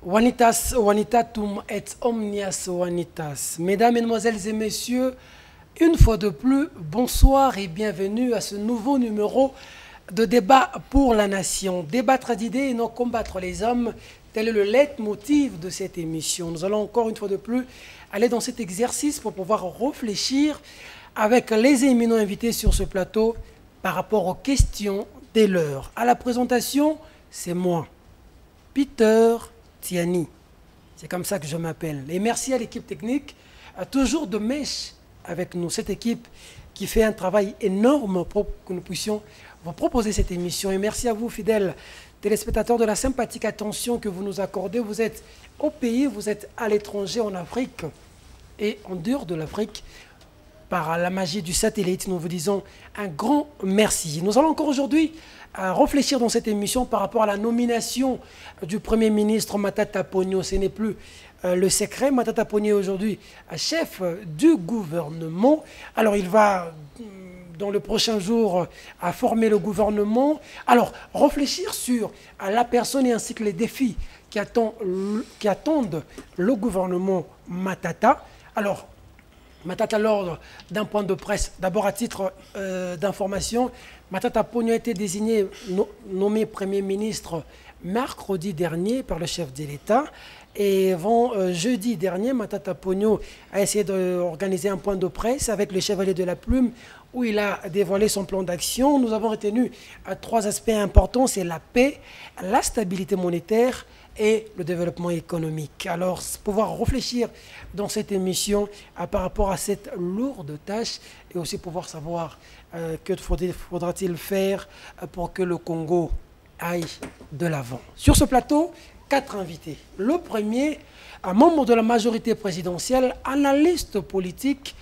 Vanitas vanitatum et omnias vanitas. Mesdames, Mesdemoiselles et Messieurs, une fois de plus, bonsoir et bienvenue à ce nouveau numéro de débat pour la nation. Débattre d'idées et non combattre les hommes, tel est le leitmotiv de cette émission. Nous allons encore une fois de plus aller dans cet exercice pour pouvoir réfléchir avec les éminents invités sur ce plateau par rapport aux questions de l'heure. À la présentation, c'est moi, Peter Tiani. C'est comme ça que je m'appelle. Et merci à l'équipe technique, toujours de mèche avec nous. Cette équipe qui fait un travail énorme pour que nous puissions vous proposer cette émission. Et merci à vous, fidèles téléspectateurs, de la sympathique attention que vous nous accordez. Vous êtes au pays, vous êtes à l'étranger, en Afrique et en dehors de l'Afrique. Par la magie du satellite, nous vous disons un grand merci. Nous allons encore aujourd'hui réfléchir dans cette émission par rapport à la nomination du Premier ministre Matata Ponyo. Ce n'est plus le secret. Matata Ponyo est aujourd'hui chef du gouvernement. Alors il va, dans le prochain jour, à former le gouvernement. Alors réfléchir sur la personne et ainsi que les défis qui attendent le gouvernement Matata. Alors, Matata, lors d'un point de presse, d'abord à titre d'information, Matata Ponyo a été désigné, nommé Premier ministre mercredi dernier par le chef de l'État. Et jeudi dernier, Matata Ponyo a essayé d'organiser un point de presse avec le chevalier de la plume où il a dévoilé son plan d'action. Nous avons retenu trois aspects importants, c'est la paix, la stabilité monétaire et le développement économique. Alors, pouvoir réfléchir dans cette émission par rapport à cette lourde tâche et aussi pouvoir savoir que faudra-t-il faire pour que le Congo aille de l'avant. Sur ce plateau, 4 invités. Le premier, un membre de la majorité présidentielle, analyste politique,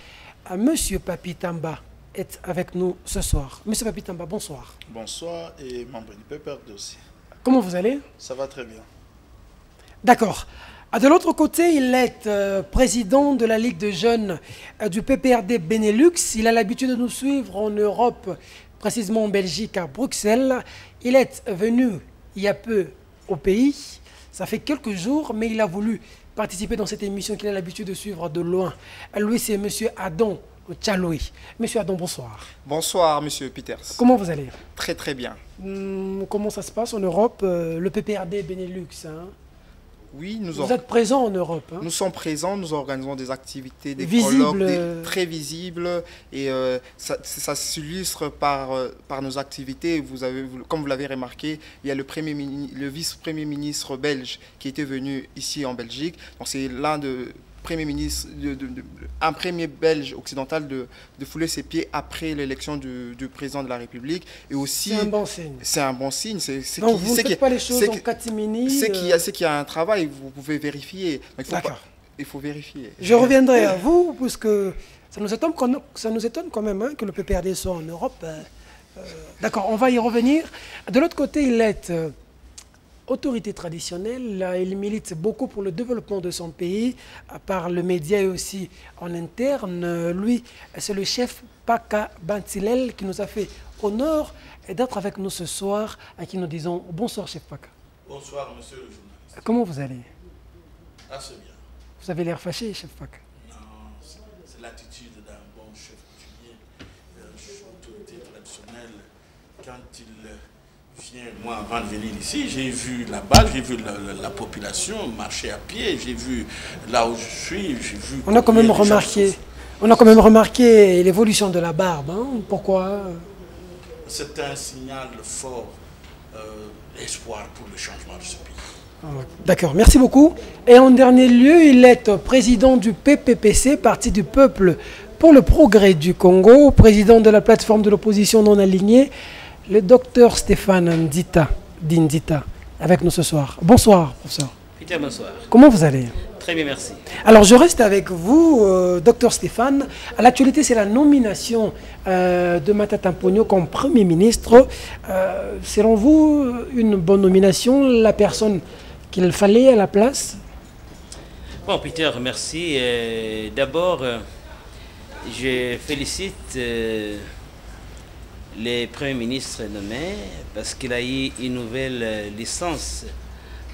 M. Papi Tamba, est avec nous ce soir. M. Papi Tamba, bonsoir. Bonsoir et membre du PPRD aussi. Comment vous allez? Ça va très bien. D'accord. De l'autre côté, il est président de la Ligue de jeunes du PPRD Benelux. Il a l'habitude de nous suivre en Europe, précisément en Belgique, à Bruxelles. Il est venu il y a peu au pays. Ça fait quelques jours, mais il a voulu participer dans cette émission qu'il a l'habitude de suivre de loin. Lui, c'est M. Adon Tchaloui. Monsieur Adon, bonsoir. Bonsoir, Monsieur Peters. Comment vous allez? Très très bien. Comment ça se passe en Europe, le PPRD Benelux, hein? Oui, vous êtes présents en Europe. Hein? Nous sommes présents, nous organisons des activités, des colloques très visibles et ça s'illustre par nos activités. Comme vous l'avez remarqué, il y a le vice-premier ministre belge qui était venu ici en Belgique. Donc c'est l'un de un premier belge occidental de fouler ses pieds après l'élection du président de la République. Et aussi, c'est un bon signe. C'est un bon signe. Donc vous ne faites pas les choses en catimini. C'est qu'il y a un travail, vous pouvez vérifier. Il faut vérifier. Je reviendrai à vous, puisque ça nous étonne quand même hein, que le PPRD soit en Europe. D'accord, on va y revenir. De l'autre côté, il est autorité traditionnelle, il milite beaucoup pour le développement de son pays, par le média et aussi en interne. Lui, c'est le chef Paka Bantilel qui nous a fait honneur d'être avec nous ce soir, à qui nous disons bonsoir chef Paka. Bonsoir monsieur le journaliste. Comment vous allez? Ah, c'est bien. Vous avez l'air fâché chef Paka? Non, c'est l'attitude d'un bon chef coutumier, autorité traditionnelle. Quand il vient, moi, avant de venir ici, j'ai vu là-bas, j'ai vu la population marcher à pied, j'ai vu là où je suis, j'ai vu... On a quand même remarqué l'évolution de la barbe. Hein? Pourquoi? C'est un signal fort d'espoir pour le changement de ce pays. D'accord, merci beaucoup. Et en dernier lieu, il est président du PPPC, Parti du Peuple pour le Progrès du Congo, président de la plateforme de l'opposition non alignée, le docteur Stéphane Ndita, avec nous ce soir. Bonsoir, professeur. Peter, bonsoir. Comment vous allez? Très bien, merci. Alors, je reste avec vous, docteur Stéphane. À l'actualité, c'est la nomination de Matata Ponyo comme Premier ministre. Selon vous, une bonne nomination, la personne qu'il fallait à la place? Bon, Peter, merci. D'abord, Je félicite les premiers ministres nommés parce qu'il a eu une nouvelle licence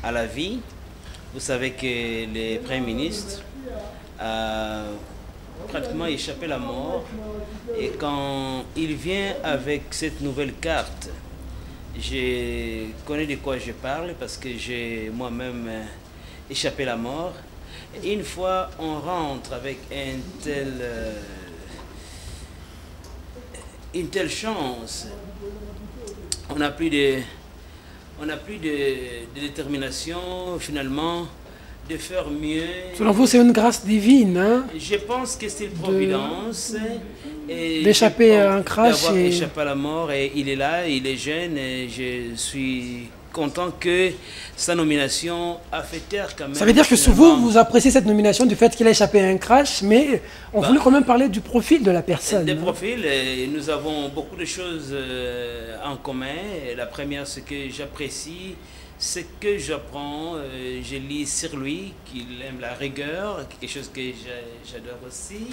à la vie. Vous savez que les premiers ministres a pratiquement échappé à la mort. Et quand il vient avec cette nouvelle carte, je connais de quoi je parle parce que j'ai moi-même échappé à la mort. Et une fois on rentre avec une telle chance, on n'a plus de détermination finalement de faire mieux. Selon vous, c'est une grâce divine, hein? Je pense que c'est une providence. D'échapper à un crash. D'avoir échappé à la mort, et il est là, il est jeune, et je suis content que sa nomination a fait taire quand même. Ça veut dire que souvent vous appréciez cette nomination du fait qu'il a échappé à un crash, mais on voulait quand même parler du profil de la personne. Des profils, nous avons beaucoup de choses en commun. La première, ce que j'apprécie, c'est que j'apprends, je lis sur lui, qu'il aime la rigueur, quelque chose que j'adore aussi,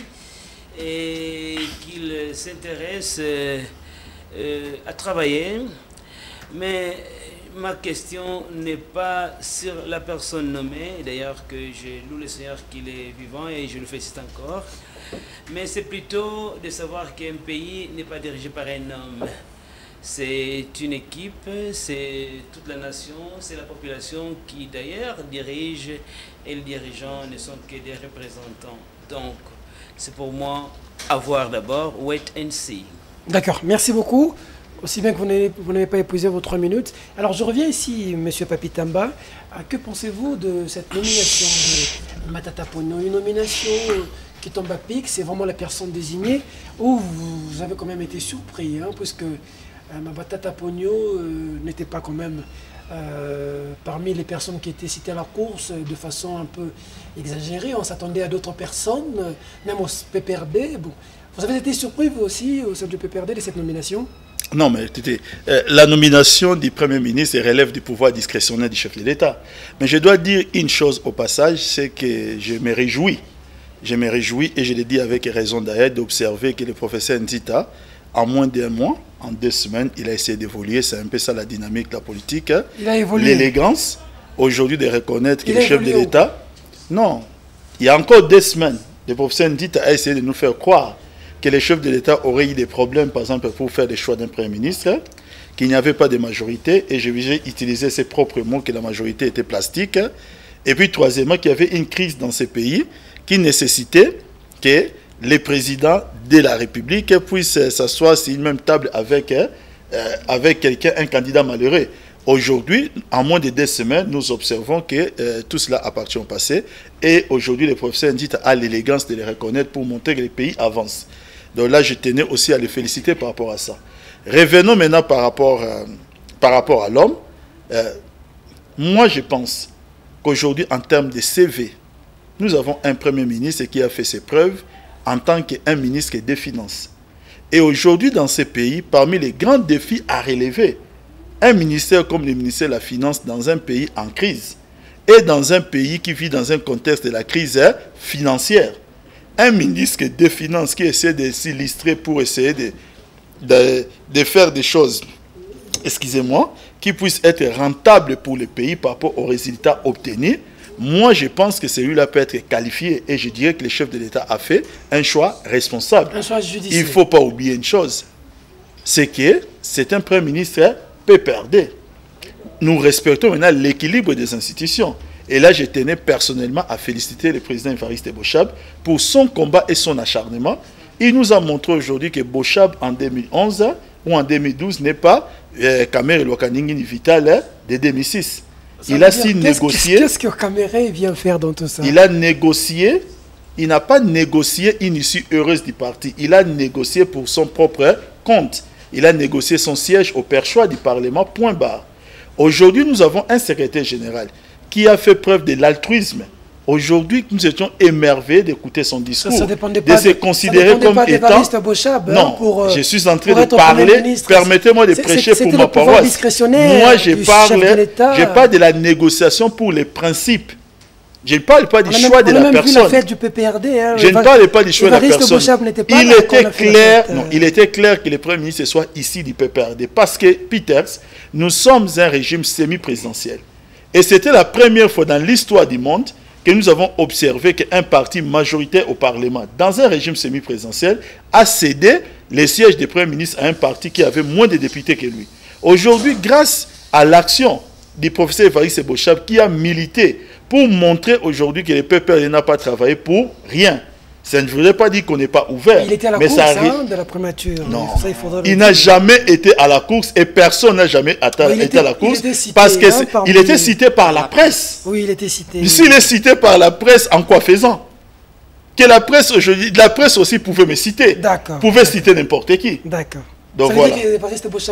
et qu'il s'intéresse à travailler. Mais ma question n'est pas sur la personne nommée, d'ailleurs que je loue le Seigneur qu'il est vivant et je le félicite encore, mais c'est plutôt de savoir qu'un pays n'est pas dirigé par un homme. C'est une équipe, c'est toute la nation, c'est la population qui d'ailleurs dirige, et les dirigeants ne sont que des représentants. Donc c'est pour moi à voir d'abord, wait and see. D'accord, merci beaucoup. Aussi bien que vous n'avez pas épuisé vos 3 minutes. Alors je reviens ici, M. Papitamba. Que pensez-vous de cette nomination de Matata Ponyo? Une nomination qui tombe à pic, c'est vraiment la personne désignée, ou vous avez quand même été surpris, hein, puisque Matata Ponyo n'était pas quand même parmi les personnes qui étaient citées à la course de façon un peu exagérée. On s'attendait à d'autres personnes, même au PPRD. Bon. Vous avez été surpris, vous aussi, au sein du PPRD, de cette nomination? Non, mais écoutez, la nomination du Premier ministre relève du pouvoir discrétionnaire du chef de l'État. Mais je dois dire une chose au passage, c'est que je me réjouis. Je me réjouis, et je l'ai dit avec raison d'ailleurs, d'observer que le professeur Nzita, en moins d'un mois, en 2 semaines, il a essayé d'évoluer. C'est un peu ça la dynamique de la politique. Il a évolué. L'élégance, aujourd'hui, de reconnaître que le chef de l'État... Non, il y a encore 2 semaines, le professeur Nzita a essayé de nous faire croire que les chefs de l'État auraient eu des problèmes, par exemple, pour faire des choix d'un Premier ministre, qu'il n'y avait pas de majorité, et je vais utiliser ses propres mots, que la majorité était plastique. Et puis, troisièmement, qu'il y avait une crise dans ces pays qui nécessitait que les présidents de la République puissent s'asseoir sur une même table avec quelqu'un, un candidat malheureux. Aujourd'hui, en moins de 2 semaines, nous observons que tout cela appartient au passé, et aujourd'hui, le professeur Ndita a l'élégance de les reconnaître pour montrer que les pays avancent. Donc là, je tenais aussi à le féliciter par rapport à ça. Revenons maintenant par rapport à l'homme. Moi, je pense qu'aujourd'hui, en termes de CV, nous avons un Premier ministre qui a fait ses preuves en tant qu'un ministre des Finances. Et aujourd'hui, dans ces pays, parmi les grands défis à relever, un ministère comme le ministère de la Finance dans un pays en crise, et dans un pays qui vit dans un contexte de la crise financière, un ministre des Finances qui essaie de s'illustrer pour essayer de faire des choses, excusez-moi, qui puissent être rentables pour le pays par rapport aux résultats obtenus, moi je pense que celui-là peut être qualifié, et je dirais que le chef de l'État a fait un choix responsable. Un choix judiciaire. Il ne faut pas oublier une chose, c'est que c'est un Premier ministre PPRD. Nous respectons maintenant l'équilibre des institutions. Et là, je tenais personnellement à féliciter le président Évariste Bochab pour son combat et son acharnement. Il nous a montré aujourd'hui que Bochab, en 2011 ou en 2012, n'est pas Kamere Lokaningini Vital de 2006. Il a si négocié. Qu'est-ce que Kamere vient faire dans tout ça? Il a négocié. Il n'a pas négocié une issue heureuse du parti. Il a négocié pour son propre compte. Il a négocié son siège au perchoir du Parlement, point barre. Aujourd'hui, nous avons un secrétaire général qui a fait preuve de l'altruisme. Aujourd'hui, nous étions émerveillés d'écouter son discours, de se considérer comme étant... Bochab, non, je suis en train de parler, permettez-moi de prêcher pour ma paroisse. Moi, je parle de la négociation pour les principes. Je ne parle pas du choix de la personne. On a même vu la fête du PPRD. Hein, je ne parle pas du choix de la personne. Il était clair, il était clair que le Premier ministre soit ici du PPRD. Parce que, Peters, nous sommes un régime semi-présidentiel. Et c'était la première fois dans l'histoire du monde que nous avons observé qu'un parti majoritaire au Parlement, dans un régime semi-présidentiel, a cédé les sièges des premiers ministres à un parti qui avait moins de députés que lui. Aujourd'hui, grâce à l'action du professeur Évariste Bochab, qui a milité pour montrer aujourd'hui que le PPRD n'a pas travaillé pour rien. Ça ne voudrait pas dire qu'on n'est pas ouvert. Il était à la course de la primature. Non, il n'a jamais été à la course et personne n'a jamais été à la course parce qu'il était cité par la presse. Oui, il était cité. S'il est cité par la presse, en quoi faisant? Que la presse aujourd'hui, la presse aussi pouvait me citer. D'accord. Pouvait citer n'importe qui. D'accord. Donc voilà.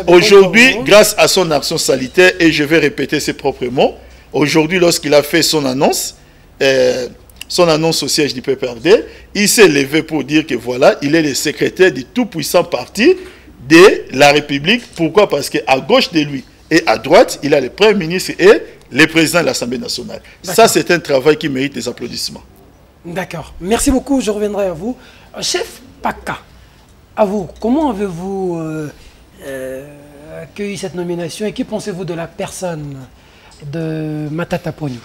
Aujourd'hui, grâce à son action sanitaire, et je vais répéter ses propres mots, aujourd'hui, lorsqu'il a fait son annonce au siège du PPRD, il s'est levé pour dire que voilà, il est le secrétaire du tout-puissant parti de la République. Pourquoi? Parce qu'à gauche de lui et à droite, il a le Premier ministre et le président de l'Assemblée nationale. Ça, c'est un travail qui mérite des applaudissements. D'accord. Merci beaucoup, je reviendrai à vous. Chef Paka, à vous, comment avez-vous accueilli cette nomination et que pensez-vous de la personne de Matata Ponyo?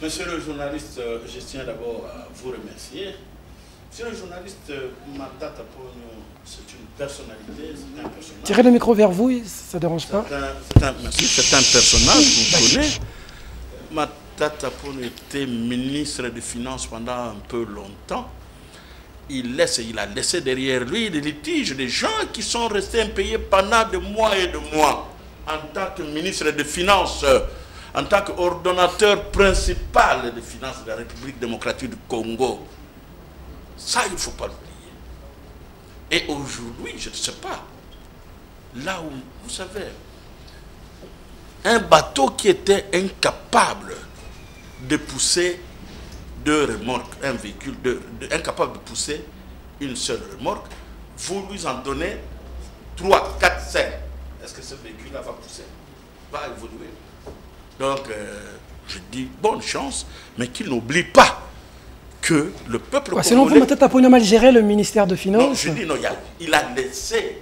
Monsieur le journaliste, je tiens d'abord à vous remercier. Monsieur le journaliste, Matata Ponyo, c'est une personnalité, c'est un personnage. Tirez le micro vers vous, ça ne dérange pas. Merci, c'est un personnage qu'on connaît. Matata Ponyo était ministre des Finances pendant un peu longtemps. Il a laissé derrière lui des litiges, des gens qui sont restés impayés pendant des mois et des mois. En tant que ministre des Finances, en tant qu'ordonnateur principal des finances de la République démocratique du Congo. Ça, il ne faut pas l'oublier. Et aujourd'hui, je ne sais pas, là où, vous savez, un bateau qui était incapable de pousser 2 remorques, un véhicule, incapable de pousser une seule remorque, vous lui en donnez 3, 4, 5. Est-ce que ce véhicule-là va pousser? Va évoluer? Donc, je dis bonne chance, mais qu'il n'oublie pas que le peuple congolais... Selon vous, Matata Ponyo a mal géré le ministère de Finances? Non, je dis non, il a laissé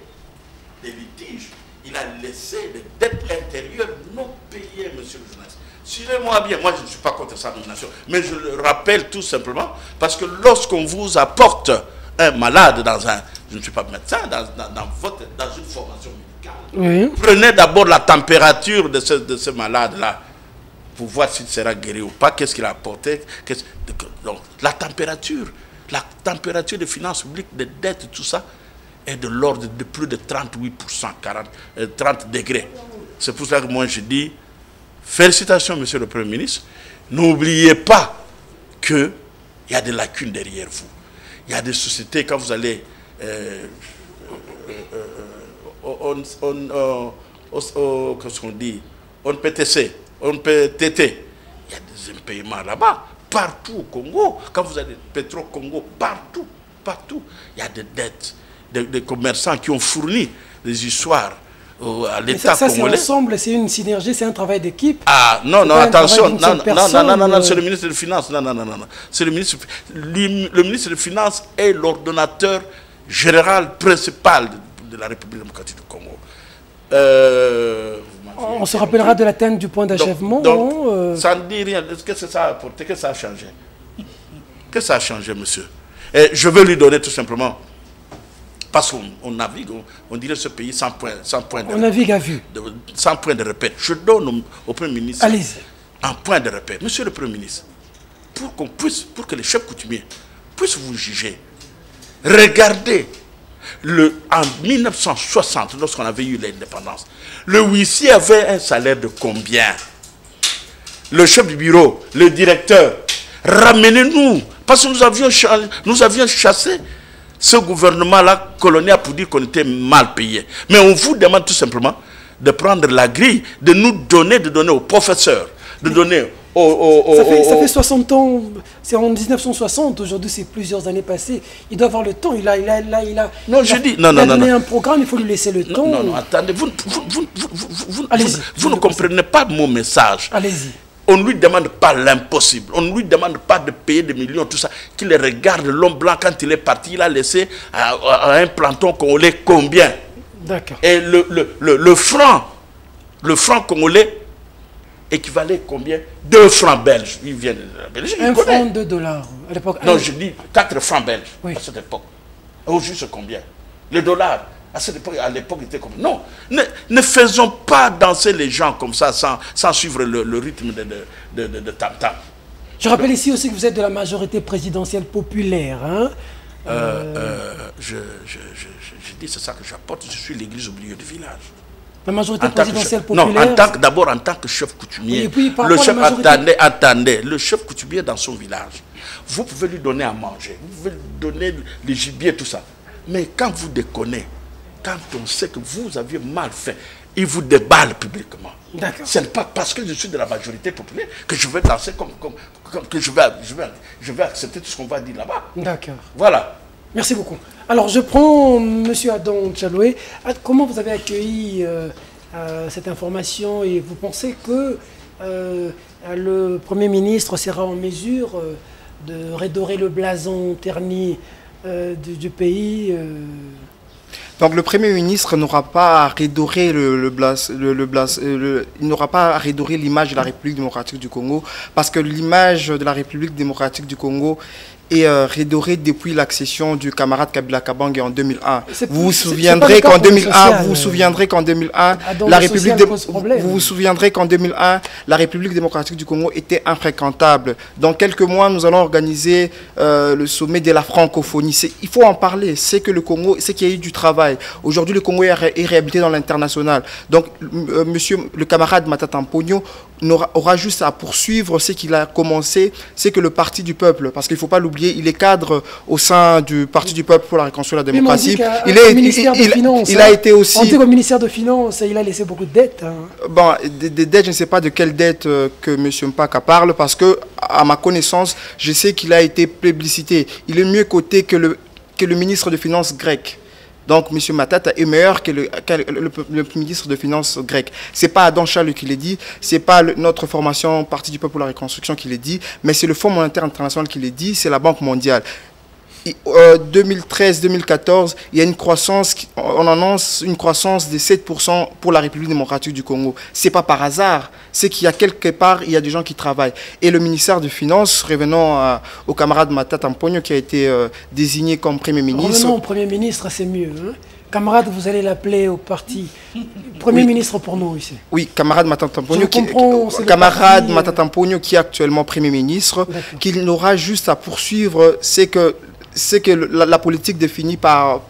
des litiges, il a laissé des dettes intérieures non payées, monsieur le journaliste. Suivez-moi bien, moi je ne suis pas contre sa nomination, mais je le rappelle tout simplement, parce que lorsqu'on vous apporte un malade dans un... Je ne suis pas médecin, dans une formation médicale, oui. Prenez d'abord la température de ce malade-là, pour voir s'il sera guéri ou pas, qu'est-ce qu'il a apporté. Donc, la température des finances publiques, des dettes, tout ça, est de l'ordre de plus de 38%, 30 degrés. C'est pour ça que moi je dis, félicitations, monsieur le Premier ministre. N'oubliez pas qu'il y a des lacunes derrière vous. Il y a des sociétés, quand vous allez... qu'est-ce qu'on dit? On PTC, on PTT. Il y a des impayements là-bas, partout au Congo. Quand vous allez Petro-Congo, partout, il y a des dettes, des commerçants qui ont fourni des histoires à l'État congolais. Ça, c'est ensemble, c'est une synergie, c'est un travail d'équipe. Ah, non, attention, non, c'est le ministre des Finances, non. C'est le ministre des Finances est l'ordonnateur général principal de la République démocratique du Congo. On se rappellera de l'atteinte du point d'achèvement. Ça ne dit rien. Qu'est-ce que ça a apporté? Qu'est-ce que ça a changé? Qu'est-ce que ça a changé, monsieur? Et je veux lui donner tout simplement, parce qu'on navigue, on dirait ce pays sans point de... On navigue à vue. Sans point de repère. Je donne au Premier ministre un point de repère. Monsieur le Premier ministre, pour que les chefs coutumiers puissent vous juger, regardez, en 1960, lorsqu'on avait eu l'indépendance, le huissier avait un salaire de combien? Le chef du bureau, le directeur, ramenez-nous, parce que nous avions chassé ce gouvernement-là colonial pour dire qu'on était mal payé. Mais on vous demande tout simplement de prendre la grille, de nous donner, aux professeurs, de donner ça fait 60 ans, c'est en 1960, aujourd'hui c'est plusieurs années passées. Il doit avoir le temps, il a donné un programme, il faut lui laisser le temps. Non, attendez, vous ne comprenez pas mon message. Allez-y. On ne lui demande pas l'impossible. On ne lui demande pas de payer des millions, tout ça. Qu'il regarde l'homme blanc quand il est parti, il a laissé à un planton congolais combien? D'accord. Et le franc congolais équivalait combien? 2 francs belges. Il vient de la Belgique. Un franc, 2 dollars à l'époque. Non, je dis 4 francs belges Oui. à cette époque. Aujourd'hui, c'est combien? Le dollar, à l'époque, était combien? Non, ne faisons pas danser les gens comme ça sans suivre le rythme de tam-tam. Je rappelle ici aussi que vous êtes de la majorité présidentielle populaire. Hein? Je dis, c'est ça que j'apporte. Je suis l'église au milieu du village. La majorité présidentielle populaire. Non, d'abord en tant que chef coutumier. Et puis, le chef, attendez, le chef coutumier dans son village, vous pouvez lui donner à manger, vous pouvez lui donner les gibiers, tout ça. Mais quand vous déconnez, quand on sait que vous aviez mal fait, il vous déballe publiquement. D'accord. Ce n'est pas parce que je suis de la majorité populaire que je vais danser que je vais accepter tout ce qu'on va dire là-bas. D'accord. Voilà. Merci beaucoup. Alors, je prends M. Adon Tchaloué. Comment vous avez accueilli cette information et vous pensez que le Premier ministre sera en mesure de redorer le blason terni du pays Donc le Premier ministre n'aura pas à redorer il n'aura pas à redorer l'image de la République démocratique du Congo, parce que l'image de la République démocratique du Congo est redorée depuis l'accession du camarade Kabila Kabange en 2001. Vous vous souviendrez qu'en 2001, la République démocratique du Congo était infréquentable. Dans quelques mois, nous allons organiser le sommet de la francophonie. Il faut en parler. C'est que le Congo, c'est qu'il y a eu du travail. Aujourd'hui, le Congo est réhabilité dans l'international. Donc, monsieur le camarade Matata Mponyo aura juste à poursuivre ce qu'il a commencé, c'est que le Parti du Peuple, parce qu'il ne faut pas l'oublier, il est cadre au sein du Parti du Peuple pour la reconstruction de la démocratie. Il a été aussi... On dit qu'au ministère de Finances, il a laissé beaucoup de dettes. Hein. Bon, des dettes, je ne sais pas de quelles dettes que M. Mpaka parle, parce que, à ma connaissance, je sais qu'il a été plébiscité. Il est mieux coté que le ministre de Finances grec. Donc, M. Matata est meilleur que le ministre de Finances grec. Ce n'est pas Adon Tchaloué qui l'a dit, ce n'est pas notre formation Parti du Peuple pour la Reconstruction qui l'a dit, mais c'est le Fonds monétaire international qui l'a dit, c'est la Banque mondiale. 2013-2014, il y a une croissance, on annonce une croissance de 7% pour la République démocratique du Congo. Ce n'est pas par hasard, c'est qu'il y a quelque part, il y a des gens qui travaillent. Et le ministère des Finances, revenons au camarade Matata Mponyo qui a été désigné comme Premier ministre. Revenons au Premier ministre, c'est mieux. Hein? Camarade, vous allez l'appeler au parti. Premier ministre pour nous ici. Oui, camarade Matata Mponyo, Matata Mponyo qui est actuellement Premier ministre, qu'il n'aura juste à poursuivre, c'est que la politique définie par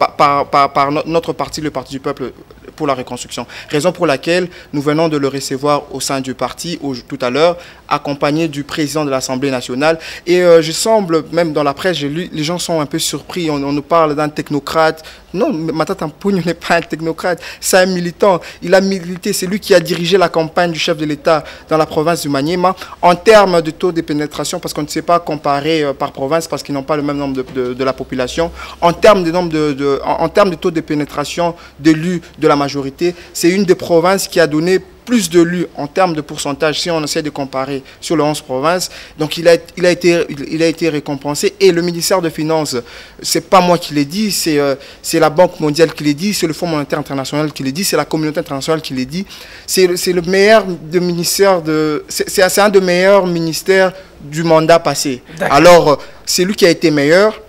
notre parti, le Parti du Peuple pour la Reconstruction. Raison pour laquelle nous venons de le recevoir au sein du parti tout à l'heure, accompagné du président de l'Assemblée nationale. Et je semble, même dans la presse, j'ai lu, les gens sont un peu surpris. On nous parle d'un technocrate. Non, Matata Mponyo n'est pas un technocrate, c'est un militant. Il a milité, c'est lui qui a dirigé la campagne du chef de l'État dans la province du Maniema. En termes de taux de pénétration, parce qu'on ne sait pas comparer par province, parce qu'ils n'ont pas le même nombre de la population, en termes de taux de pénétration d'élus de la majorité, c'est une des provinces qui a donné plus d'élus en termes de pourcentage, si on essaie de comparer sur les 11 provinces. Donc il a été récompensé. Et le ministère de Finances, c'est pas moi qui l'ai dit, c'est la Banque mondiale qui l'a dit, c'est le Fonds monétaire international qui l'a dit, c'est la communauté internationale qui l'a dit. C'est le meilleur ministère, c'est un des meilleurs ministères du mandat passé. Alors, c'est lui qui a été meilleur,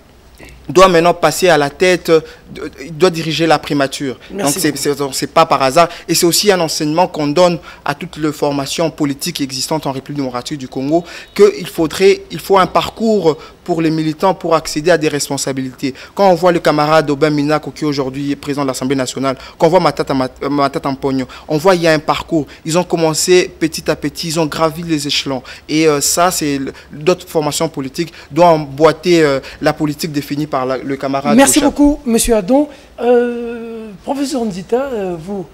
doit maintenant passer à la tête, doit diriger la primature. Merci. Donc c'est pas par hasard. Et c'est aussi un enseignement qu'on donne à toutes les formations politiques existantes en République démocratique du Congo, qu'il faut un parcours pour les militants pour accéder à des responsabilités. Quand on voit le camarade Aubin Minako qui aujourd'hui est président de l'Assemblée nationale, quand on voit Matata Mponyo, on voit qu'il y a un parcours. Ils ont commencé petit à petit, ils ont gravi les échelons. Et ça, c'est d'autres formations politiques doivent emboîter la politique définie par le camarade. Merci beaucoup, Monsieur Adon. Professeur Nzita, vous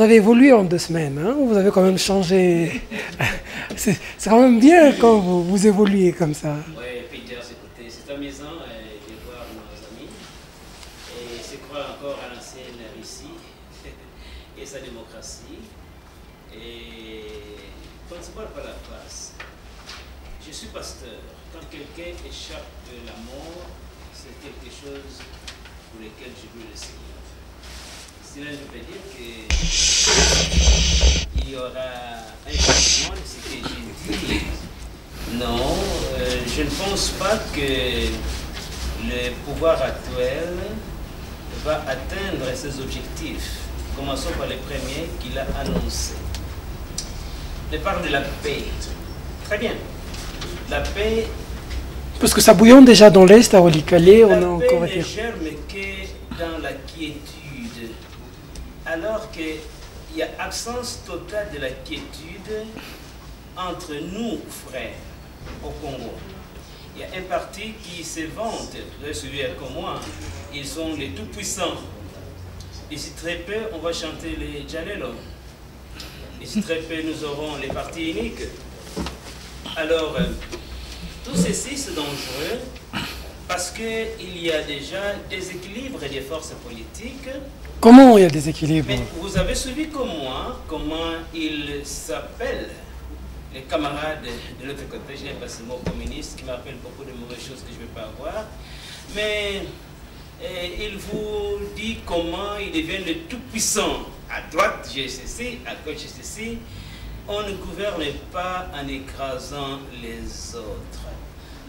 avez évolué en 2 semaines, hein? Vous avez quand même changé. C'est quand même bien quand vous évoluez comme ça. Oui, Peter, c'est amusant de voir nos amis et se croire encore à l'ancienne Russie et sa démocratie. Et qu'on ne se voit pas la face. Je suis pasteur. Quand quelqu'un échappe de la mort, c'est quelque chose pour lequel je veux le Seigneur. Cela ne veut dire qu'il y aura un changement de ce que j'ai dit. Non, je ne pense pas que le pouvoir actuel va atteindre ses objectifs. Commençons par les premiers qu'il a annoncés. Il parle de la paix. Très bien. La paix. Parce que ça bouillonne déjà dans l'Est, à Walikale, on a encore... La paix ne germe que dans la quiétude. Alors qu'il y a absence totale de la quiétude entre nous, frères, au Congo. Il y a un parti qui se vante, vous avez suivi comme moi, ils sont les tout-puissants. D'ici très peu, on va chanter les Djalelo. D'ici très peu, nous aurons les partis uniques. Alors, tout ceci, c'est dangereux parce qu'il y a déjà des équilibres des forces politiques. Comment il y a des équilibres? Mais vous avez suivi comme moi comment ils s'appellent, les camarades de l'autre côté. Je n'ai pas ce mot communiste qui m'appelle beaucoup de mauvaises choses que je ne veux pas avoir. Mais il vous dit comment ils deviennent les tout-puissants. À droite, j'ai ceci, à gauche, j'ai ceci. On ne gouverne pas en écrasant les autres.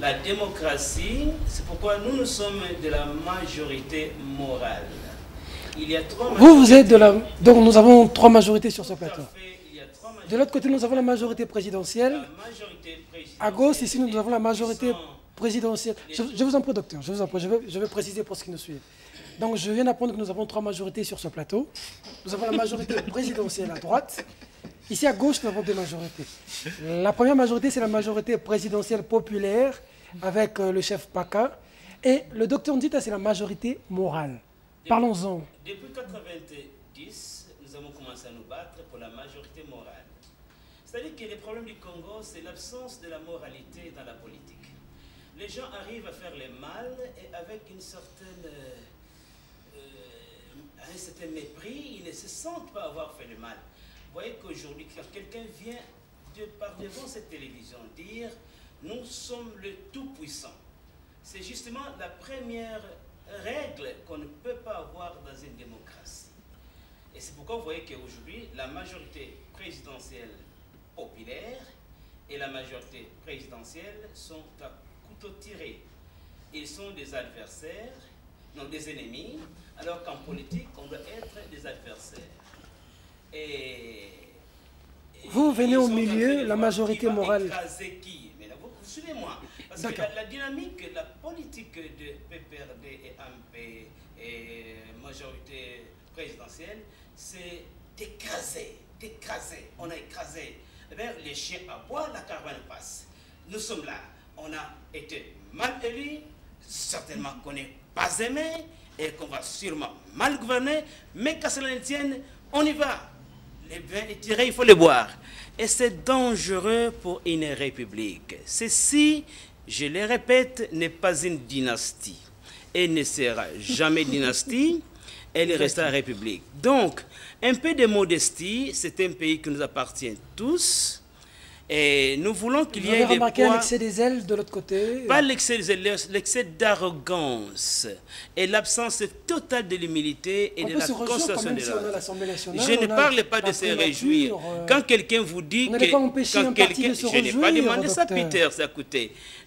La démocratie, c'est pourquoi nous sommes de la majorité morale. Il y a trois majorités. Vous êtes de la... Donc nous avons 3 majorités sur ce plateau. Il y a 3 majorités. De l'autre côté, nous avons la majorité présidentielle. La majorité présidentielle. À gauche, ici, nous avons la majorité présidentielle. Je vous en prie, docteur, je vous en prie, je vais préciser pour ce qui nous suit. Donc, je viens d'apprendre que nous avons 3 majorités sur ce plateau. Nous avons la majorité présidentielle à droite. Ici, à gauche, nous avons 2 majorités. La première majorité, c'est la majorité présidentielle populaire avec le chef Paka. Et le docteur Ndita, c'est la majorité morale. Parlons-en. Depuis 1990, nous avons commencé à nous battre pour la majorité morale. C'est-à-dire que le problème du Congo, c'est l'absence de la moralité dans la politique. Les gens arrivent à faire le mal et avec un certain mépris, ils ne se sentent pas avoir fait le mal. Vous voyez qu'aujourd'hui, quand quelqu'un vient par devant cette télévision dire « nous sommes le tout-puissant », c'est justement la première règle qu'on ne peut pas avoir dans une démocratie. Et c'est pourquoi vous voyez qu'aujourd'hui, la majorité présidentielle populaire et la majorité présidentielle sont à couteau tiré. Ils sont des adversaires, non des ennemis, alors qu'en politique, on doit être des adversaires. Et vous venez au milieu, la majorité morale. Qui mais là, vous suivez-moi. Parce que la dynamique, la politique de PPRD et MP et majorité présidentielle, c'est d'écraser. On a écrasé. Eh bien, les chiens aboient, la caravane passe. Nous sommes là. On a été mal élus, certainement qu'on n'est pas aimé et qu'on va sûrement mal gouverner, mais qu'à cela ne tienne, on y va. Les vins est tiré, il faut les boire. Et c'est dangereux pour une république. Ceci, je le répète, n'est pas une dynastie. Elle ne sera jamais dynastie, elle restera république. Donc, un peu de modestie, c'est un pays qui nous appartient tous. Et nous voulons qu'il y ait des poids... Vous avez remarqué l'excès des ailes de l'autre côté? Pas l'excès des ailes, l'excès d'arrogance et l'absence totale de l'humilité et de la constatation de l'autre. Je ne parle pas de se réjouir. Quand quelqu'un vous dit que... Je n'ai pas demandé ça, Peter,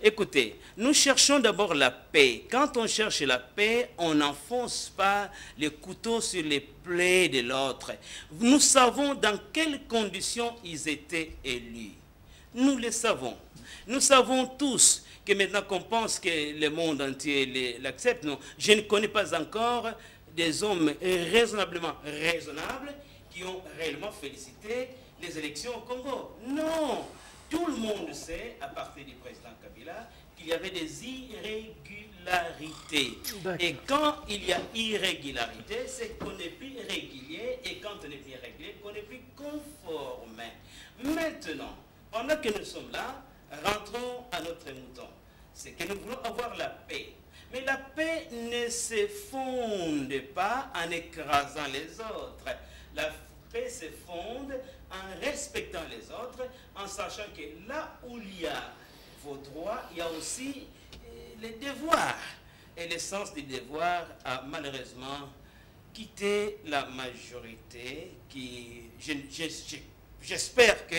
écoutez, nous cherchons d'abord la paix. Quand on cherche la paix, on n'enfonce pas le couteau sur les plaies de l'autre. Nous savons dans quelles conditions ils étaient élus. Nous le savons. Nous savons tous que maintenant qu'on pense que le monde entier l'accepte, non, je ne connais pas encore des hommes raisonnablement raisonnables qui ont réellement félicité les élections au Congo. Non, tout le monde sait, à partir du président Kabila, qu'il y avait des irrégularités. Et quand il y a irrégularité, c'est qu'on n'est plus régulier, et quand on n'est plus régulier, qu'on n'est plus conforme. Maintenant, pendant que nous sommes là, rentrons à notre mouton. C'est que nous voulons avoir la paix. Mais la paix ne se fonde pas en écrasant les autres. La paix se fonde en respectant les autres, en sachant que là où il y a vos droits, il y a aussi les devoirs. Et le sens des devoirs a malheureusement quitté la majorité qui, j'espère que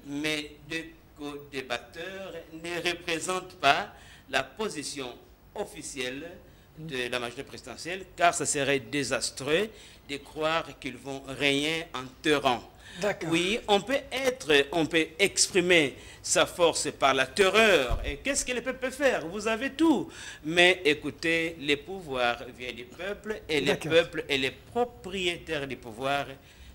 mes deux co-débatteurs ne représentent pas la position officielle de la majorité présidentielle, car ça serait désastreux de croire qu'ils vont régner en terrant. Oui, on peut exprimer sa force par la terreur. Et qu'est-ce que le peuple peut faire? Vous avez tout. Mais écoutez, le pouvoir vient du peuple et le peuple est le propriétaire du pouvoir.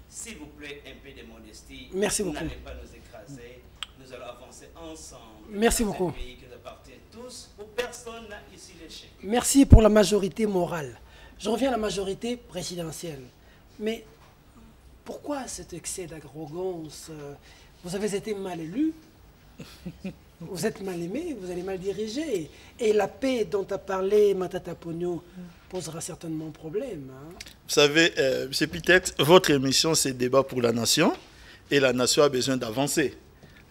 S'il vous plaît, un peu de modestie. Merci beaucoup. N'allez pas nous écraser. Nous allons avancer ensemble. Merci beaucoup. Un pays qui nous appartient tous, où personne n'a ici l'échec. Merci pour la majorité morale. Je reviens à la majorité présidentielle. Mais pourquoi cet excès d'arrogance? Vous avez été mal élu, vous êtes mal aimé, vous allez mal diriger. Et la paix dont a parlé Matata Ponyo posera certainement problème. Hein. Vous savez, M. Pitets, votre émission, c'est débat pour la nation. Et la nation a besoin d'avancer.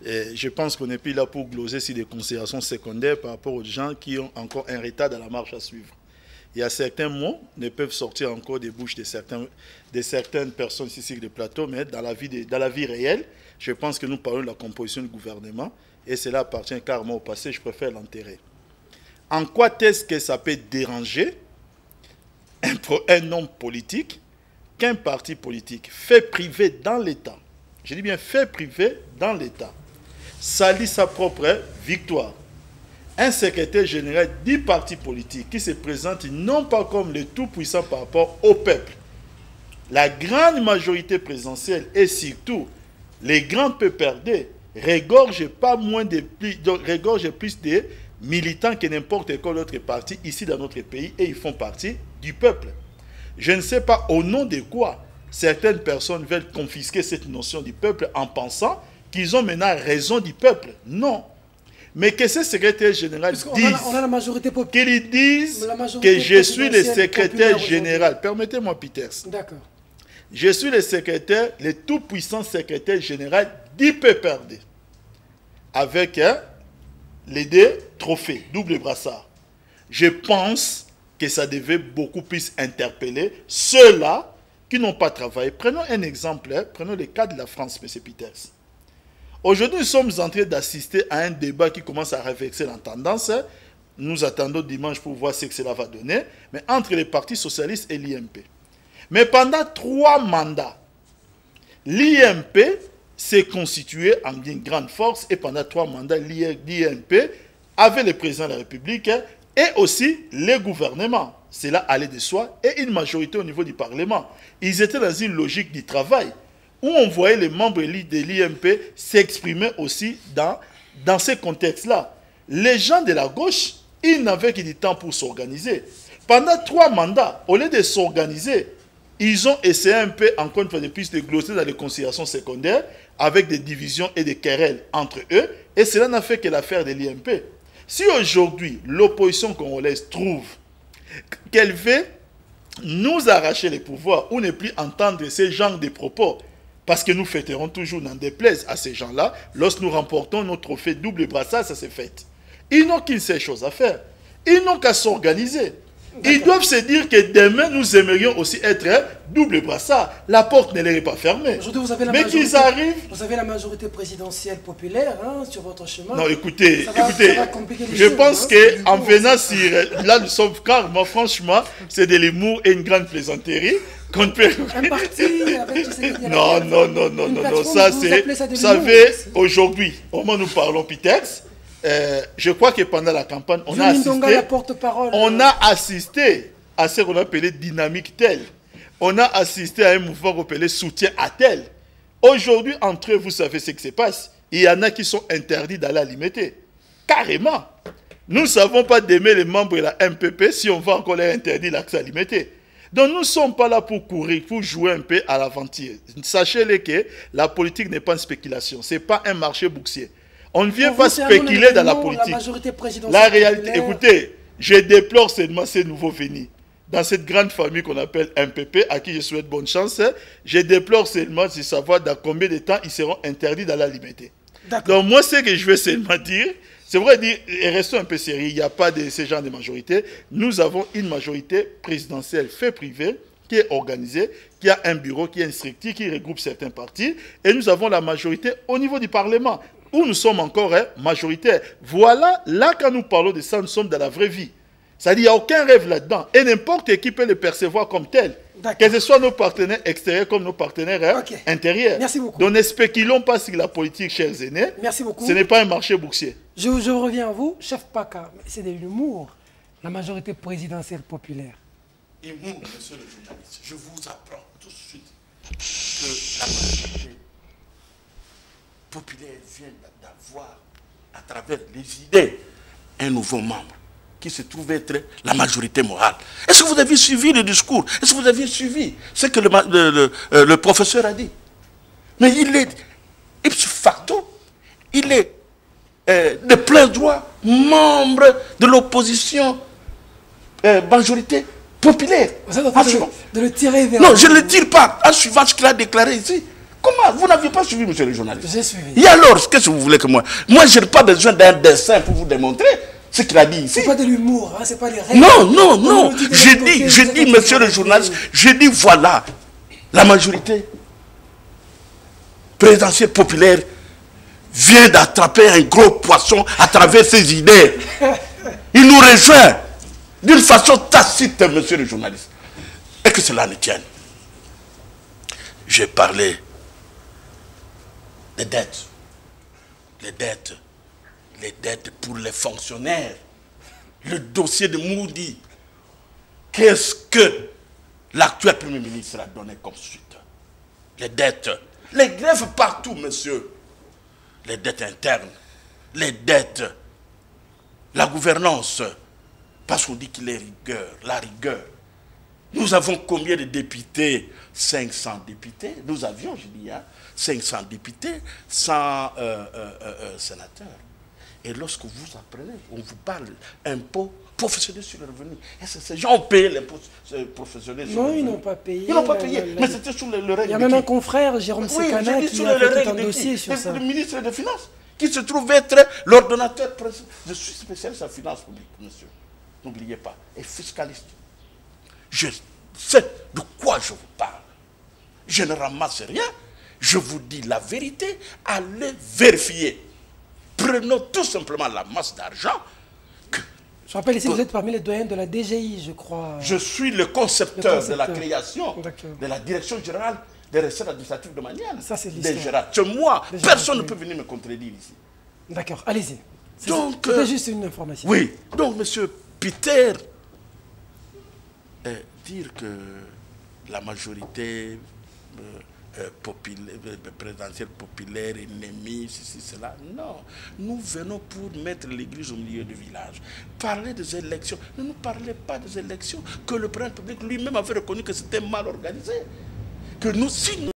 Je pense qu'on n'est plus là pour gloser sur des considérations secondaires par rapport aux gens qui ont encore un retard dans la marche à suivre. Il y a certains mots qui ne peuvent sortir encore des bouches de certaines personnes ici sur le plateau, mais dans la vie réelle, je pense que nous parlons de la composition du gouvernement et cela appartient carrément au passé, je préfère l'enterrer. En quoi est-ce que ça peut déranger un homme politique qu'un parti politique fait privé dans l'État, je dis bien fait privé dans l'État, salit sa propre victoire? Un secrétaire général du parti politique qui se présente non pas comme le tout-puissant par rapport au peuple. La grande majorité présidentielle et surtout les grands PPRD regorgent plus de militants que n'importe quel autre parti ici dans notre pays et ils font partie du peuple. Je ne sais pas au nom de quoi certaines personnes veulent confisquer cette notion du peuple en pensant qu'ils ont maintenant raison du peuple. Non. Mais que ce secrétaire général dise, qu'ils disent que je suis le secrétaire général. Permettez-moi, Peters. D'accord. Je suis le tout-puissant secrétaire général du PPRD. Avec les deux trophées, double brassard. Je pense que ça devait beaucoup plus interpeller ceux-là qui n'ont pas travaillé. Prenons un exemple, prenons le cas de la France, M. Peters. Aujourd'hui, nous sommes en train d'assister à un débat qui commence à renverser la tendance. Nous attendons dimanche pour voir ce que cela va donner. Mais entre les partis socialistes et l'IMP. Mais pendant 3 mandats, l'IMP s'est constitué en une grande force. Et pendant 3 mandats, l'IMP avait le président de la République et aussi les gouvernements. Cela allait de soi. Et une majorité au niveau du Parlement. Ils étaient dans une logique du travail, où on voyait les membres de l'IMP s'exprimer aussi dans ces contextes-là. Les gens de la gauche, ils n'avaient que du temps pour s'organiser. Pendant 3 mandats, au lieu de s'organiser, ils ont essayé un peu, encore une fois de plus, de glosser dans les considérations secondaires, avec des divisions et des querelles entre eux, et cela n'a fait que l'affaire de l'IMP. Si aujourd'hui, l'opposition congolaise trouve qu'elle veut nous arracher les pouvoirs, ou ne plus entendre ce genre de propos, parce que nous fêterons toujours n'en déplaise à ces gens-là. Lorsque nous remportons notre trophée double brassard, ça s'est fait. Ils n'ont qu'une seule chose à faire. Ils n'ont qu'à s'organiser. Ils doivent se dire que demain, nous aimerions aussi être double brassard. La porte ne leur est pas fermée. Vous avez la mais qu'ils arrivent... Vous avez la majorité présidentielle populaire sur votre chemin. Non, écoutez, je pense qu'en venant sur... Là, nous sommes carrément, franchement, c'est de l'humour et une grande plaisanterie. Un parti avec non, ça c'est... Vous savez, aujourd'hui, au moment où nous parlons, Pitets, je crois que pendant la campagne, on a assisté à ce qu'on appelait dynamique telle. On a assisté à un mouvement appelé soutien à tel. Aujourd'hui, entre eux, vous savez ce qui se passe. Il y en a qui sont interdits d'aller à l'imiter. Carrément. Nous ne savons pas d'aimer les membres de la MPP si on va encore leur interdire l'accès à l'imiter. Donc nous ne sommes pas là pour courir, pour jouer un peu à l'aventure. Sachez-le que la politique n'est pas une spéculation. Ce n'est pas un marché boursier. On ne vient pas spéculer dans la politique. La réalité, écoutez, je déplore seulement ces nouveaux venus. dans cette grande famille qu'on appelle MPP, à qui je souhaite bonne chance. Je déplore seulement de savoir dans combien de temps ils seront interdits d'aller alimenter. Donc moi, ce que je veux seulement dire, c'est vrai dire, et restons un peu sérieux, il n'y a pas de ce genre de majorité. Nous avons une majorité présidentielle fait privée, qui est organisée, qui a un bureau, qui est instructif, qui regroupe certains partis. Et nous avons la majorité au niveau du Parlement, où nous sommes encore majoritaires. Voilà, là, quand nous parlons de ça, nous sommes dans la vraie vie. C'est-à-dire qu'il n'y a aucun rêve là-dedans. Et n'importe qui peut le percevoir comme tel. Que ce soit nos partenaires extérieurs comme nos partenaires intérieurs. Merci beaucoup. Donc ne spéculons pas sur la politique, chers aînés. Merci beaucoup. Ce n'est pas un marché boursier. Je reviens à vous, chef Paka. C'est de l'humour, la majorité présidentielle populaire. Humour, monsieur le journaliste. Je vous apprends tout de suite que la majorité populaire vient d'avoir, à travers les idées, un nouveau membre qui se trouve être la majorité morale. Est-ce que vous avez suivi le discours? Est-ce que vous avez suivi ce que le professeur a dit? Mais il est, ipso facto, il est de plein droit membre de l'opposition majorité populaire. Vous êtes en train de le tirer vers... Non, je ne le tire pas. En suivant ce qu'il a déclaré ici. Comment? Vous n'aviez pas suivi, monsieur le journaliste? J'ai suivi. Et alors, qu'est-ce que vous voulez que moi? Moi, je n'ai pas besoin d'un dessin pour vous démontrer ce qu'il a dit ici. C'est pas de l'humour, hein, c'est pas des règles. Non, non, non. Je dis, monsieur le journaliste, je dis, voilà, la majorité présidentielle populaire vient d'attraper un gros poisson à travers ses idées. Il nous rejoint d'une façon tacite, monsieur le journaliste. Et que cela ne tienne. J'ai parlé des dettes. Les dettes pour les fonctionnaires. Le dossier de Moody. Qu'est-ce que l'actuel Premier ministre a donné comme suite? Les dettes. Les grèves partout, monsieur. Les dettes internes. Les dettes. La gouvernance. Parce qu'on dit qu'il est rigueur. La rigueur. Nous avons combien de députés? 500 députés. Nous avions, je dis, 500 députés, 100 sénateurs. Et lorsque vous apprenez, on vous parle impôt professionnel sur le revenu. Est-ce que ces gens ont payé l'impôt professionnel sur le revenu? Non, ils n'ont pas payé. Ils n'ont pas payé, mais c'était sous le règle. Il y a même un confrère, Jérôme Sekana, qui a fait tout un dossier sur ça. Le ministre des Finances, qui se trouve être l'ordonnateur. Je suis spécialiste en finances publiques, monsieur. N'oubliez pas. Et fiscaliste. Je sais de quoi je vous parle. Je ne ramasse rien. Je vous dis la vérité. Allez vérifier. Prenons tout simplement la masse d'argent. Je rappelle ici, vous êtes parmi les doyens de la DGI, je crois. Je suis le concepteur de la création de la direction générale des recettes administratives de manière. Ça, c'est l'histoire. C'est moi. Personne ne peut venir me contredire ici. D'accord, allez-y. C'était juste une information. Oui. Donc, monsieur Peter, dire que la majorité présidentielle populaire, ennemie, ceci, cela. Non. Nous venons pour mettre l'église au milieu du village. Parler des élections. Ne nous parlez pas des élections que le président public lui-même avait reconnu que c'était mal organisé. Que nous, si